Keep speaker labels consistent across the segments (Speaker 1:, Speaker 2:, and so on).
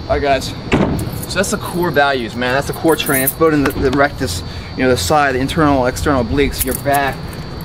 Speaker 1: Alright guys, so that's the core values, man. That's the core training. It's building the rectus, you know, the side, the internal, external obliques, your back,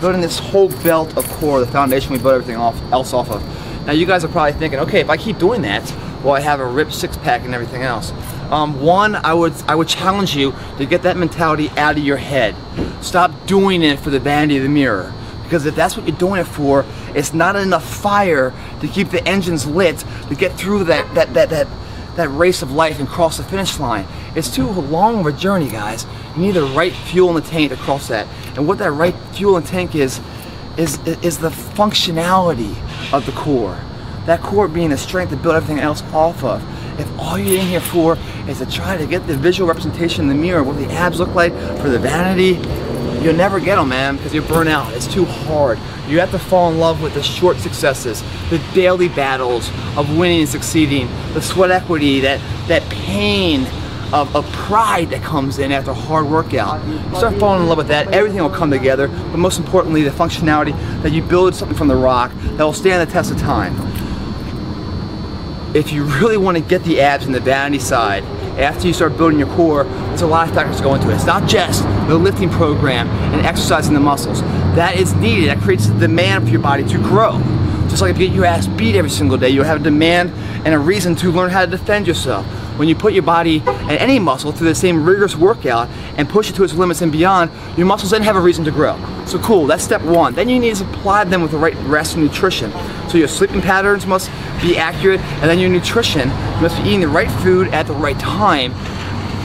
Speaker 1: building this whole belt of core, the foundation we build everything else off of. Now you guys are probably thinking, okay, if I keep doing that, well, I have a ripped six-pack and everything else. One, I would challenge you to get that mentality out of your head. Stop doing it for the vanity of the mirror. Because if that's what you're doing it for, it's not enough fire to keep the engines lit to get through that race of life and cross the finish line. It's too long of a journey, guys. You need the right fuel in the tank to cross that. And what that right fuel in the tank is the functionality of the core. That core being the strength to build everything else off of. If all you're in here for is to try to get the visual representation in the mirror, what the abs look like for the vanity, you'll never get them, man, because you burn out. It's too hard. You have to fall in love with the short successes, the daily battles of winning and succeeding, the sweat equity, that pain of pride that comes in after a hard workout. You start falling in love with that, everything will come together, but most importantly, the functionality that you build something from the rock that will stand the test of time. If you really want to get the abs and the vanity side, after you start building your core, there's a lot of factors that go into it. It's not just the lifting program and exercising the muscles. That is needed. That creates a demand for your body to grow. Just like if you get your ass beat every single day, you'll have a demand and a reason to learn how to defend yourself. When you put your body and any muscle through the same rigorous workout and push it to its limits and beyond, your muscles then have a reason to grow. So cool, that's step one. Then you need to supply them with the right rest and nutrition. So your sleeping patterns must be accurate, and then your nutrition, you must be eating the right food at the right time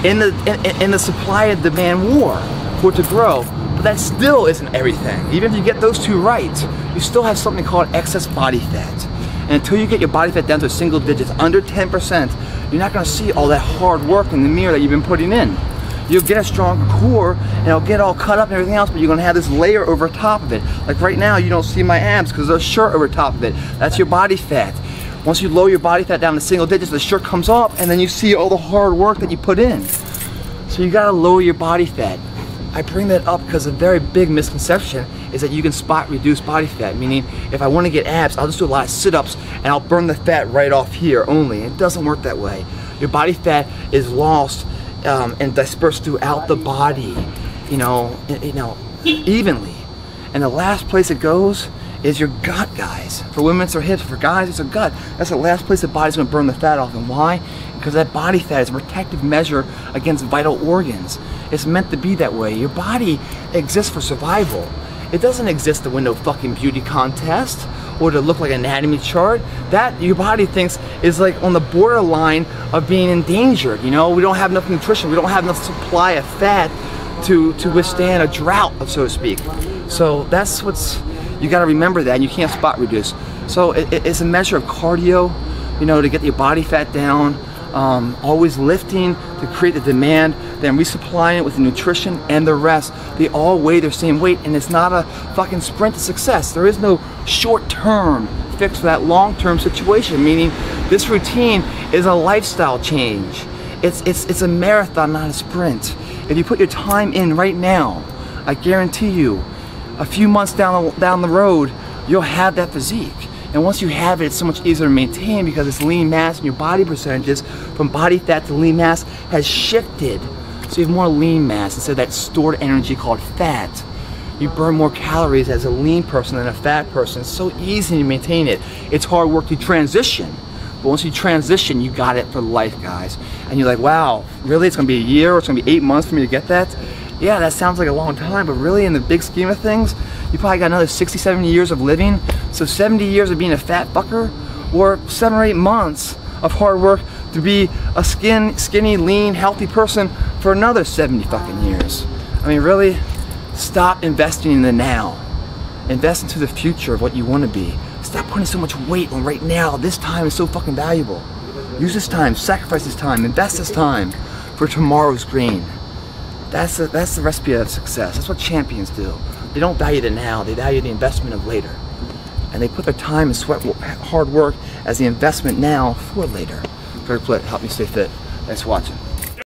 Speaker 1: in the supply and demand war for it to grow. But that still isn't everything. Even if you get those two right, you still have something called excess body fat. And until you get your body fat down to single digits, under 10%, you're not going to see all that hard work in the mirror that you've been putting in. You'll get a stronger core, and it'll get all cut up and everything else, but you're going to have this layer over top of it. Like right now, you don't see my abs because there's a shirt over top of it. That's your body fat. Once you lower your body fat down to single digits, the shirt comes off, and then you see all the hard work that you put in. So you got to lower your body fat. I bring that up because a very big misconception is that you can spot reduce body fat, meaning if I want to get abs, I'll just do a lot of sit-ups and I'll burn the fat right off here only. It doesn't work that way. Your body fat is lost and dispersed throughout the body, evenly. And the last place it goes is your gut, guys. For women it's their hips, for guys it's their gut. That's the last place the body's going to burn the fat off. And why? Because that body fat is a protective measure against vital organs. It's meant to be that way. Your body exists for survival. It doesn't exist to win no fucking beauty contest or to look like an anatomy chart. That your body thinks is like on the borderline of being endangered. You know, we don't have enough nutrition. We don't have enough supply of fat to withstand a drought, so to speak. So that's what's, you got to remember that, and you can't spot reduce. So it's a measure of cardio, to get your body fat down. Always lifting to create the demand, then resupplying it with the nutrition and the rest. They all weigh their same weight, and it's not a fucking sprint to success. There is no short-term fix for that long-term situation, meaning this routine is a lifestyle change. It's a marathon, not a sprint. If you put your time in right now, I guarantee you, a few months down the road, you'll have that physique. And once you have it, it's so much easier to maintain because it's lean mass and your body percentages from body fat to lean mass has shifted. So you have more lean mass instead of that stored energy called fat. You burn more calories as a lean person than a fat person. It's so easy to maintain it. It's hard work to transition. But once you transition, you got it for life, guys. And you're like, wow, really? It's gonna be a year or it's gonna be 8 months for me to get that? Yeah, that sounds like a long time, but really in the big scheme of things, you probably got another 60, 70 years of living. So 70 years of being a fat fucker, or 7 or 8 months of hard work to be a skinny, lean, healthy person for another 70 fucking years. I mean, really, stop investing in the now. Invest into the future of what you want to be. Stop putting so much weight on right now. This time is so fucking valuable. Use this time, sacrifice this time, invest this time for tomorrow's gain. That's the recipe of success. That's what champions do. They don't value the now, they value the investment of later. And they put their time and sweat, hard work as the investment now for later. Plitt, help me stay fit. Thanks for watching.